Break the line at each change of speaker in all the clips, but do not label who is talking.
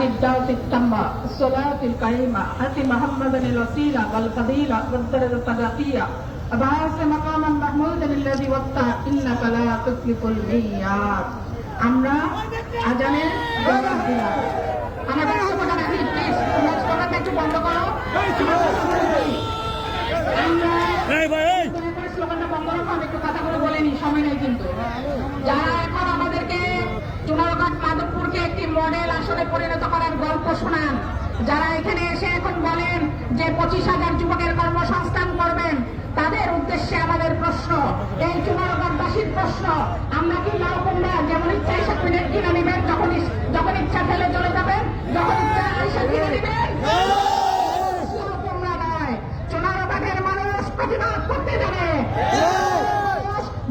الدعوة التامة الصلاة القائمة آت محمدا الوسيلة والفضيلة والدرجة الرفيعة وبعث مقاما محمودا الذي وقته إنك لا تخلف الميعاد। আমরা আজানের জবাব দিলাম। আমাদের স্লোগান আছে, প্লিজ তোমরা স্লোগানটা একটু বন্ধ করো। স্লোগানটা বন্ধ রাখো, আমি একটু কথা করে বলে নিই, সময় নেই কিন্তু। যারা এখন আমাদেরকে চুনারঘাট মাধবপুরকে একটি মডেল আসনে পরিণত করার গল্প শোনান, যারা এখানে এসে এখন বলেন যে 25,000 যুবকের কর্মসংস্থান করবেন, তাদের উদ্দেশ্যে আমাদের প্রশ্ন, এই চুনারঘাটবাসীর প্রশ্ন, আমরা কি লাউ কুমড়া যেমন ইচ্ছা এসে কিনে নেবেন, যখন ইচ্ছা ফেলে চলে যাবেন, যখন ইচ্ছা এসে কিনে নেবেন? কুমড়া নয়, চুনারঘাটের মানুষ প্রতিবাদ করতে যাবে,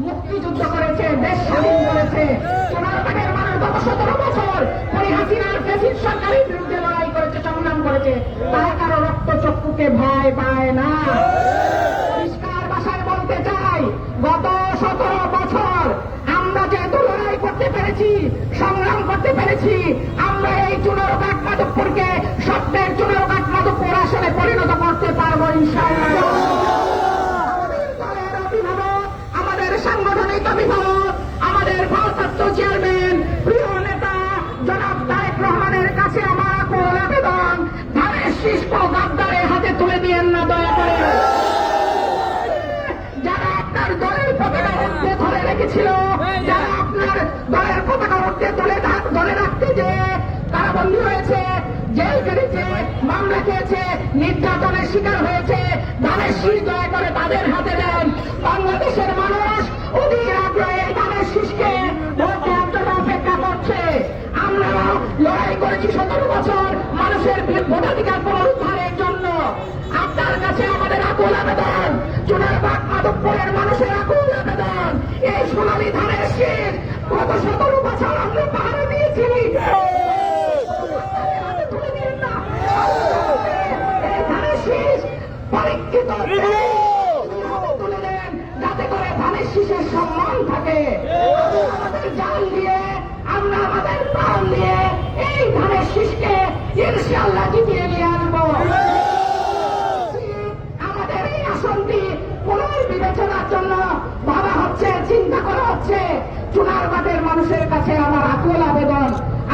মুক্তিযুদ্ধ করেছে, দেশ স্বাধীন করেছে। চুনারঘাটের মানুষ গত 17 বছর হাসিনার ফ্যাসিস্ট সরকারের বিরুদ্ধে লড়াই করেছে, সংগ্রাম করেছে, তারা কারো রক্তচক্ষুকে ভয় পায় না। পরিষ্কার ভাষায় বলতে চাই, গত 17 বছর আমরা যেহেতু লড়াই করতে পেরেছি, সংগ্রাম করতে পেরেছি, আমরা এই চুনারঘাট মাধবপুরকে স্বপ্নের চুনারঘাট মাধবপুর আসনে পরিণত করতে পারবো ইনশাআল্লাহ। সাংগঠনিক অভিভাবক, আমাদের ভারপ্রাপ্ত চেয়ারম্যান, প্রিয় নেতা জনাব তারেক রহমানের কাছে আমার আকুল আবেদন, ধানের শীষ গাদ্দারের হাতে তুলে দিয়েন না দয়া করে। যারা আপনার দলের পতাকা উঠতে ধরে রেখেছিল, যারা আপনার দলের পতাকা উঠতে ধরে রাখতে যে কারাবন্দী হয়েছে, জেল কেটেছে, মামলা খেয়েছে, নির্যাতনের শিকার হয়েছে, ধানের শীষ দয়া করে তাদের হাতে দেন। বাংলাদেশের মানুষ অধীর আগ্রহে ধানের শীষকে ভোট দেওয়ার জন্য অপেক্ষা করছে। আমরা লড়াই করেছি 17 বছর মানুষের ভোটাধিকার পুনরুদ্ধারের জন্য। আপনার কাছে আমাদের আকুল আবেদন, চুনারঘাট মাধবপুরের মানুষের আকুল আবেদন, এই সোনালী ধানের শীষ গত 17 বছর আমরা পাহাড়ে দিয়েছি, পরীক্ষিত তুলে দেন, যাতে করে ধানের শীষের সম্মান থাকে। আমাদের জান দিয়ে, আমরা আমাদের প্রাণ দিয়ে এই ধানের শীষকে ইনশাআল্লাহ জিতিয়ে নিয়ে আসবো। আমাদের এই আসনটি পুনর্বিবেচনার জন্য ভাবা হচ্ছে, চিন্তা করা হচ্ছে। চুনারঘাটের মানুষের কাছে আমার আকুল আবেদন,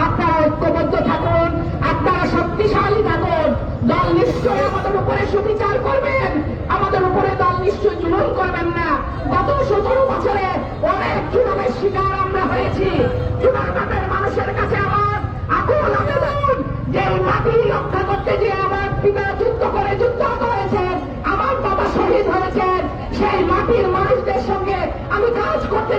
আপনারা ঐক্যবদ্ধ থাকুন, আপনারা শক্তিশালী থাকুন। দল নিশ্চয়ই আমাদের উপরে সুবিচার করবেন, আমাদের উপরে দল নিশ্চয়ই জুলুম করবেন না। গত 17 বছরে অনেক জুলুমের শিকার আমরা হয়েছি। চুনারঘাটের মানুষের কাছে আমার আকুল আবেদন, যে মাটি রক্ষা করতে যে আমার পিতা যুদ্ধ করেছেন, আমার বাবা শহীদ হয়েছেন, সেই মাটির মানুষদের সঙ্গে আমি কাজ করতে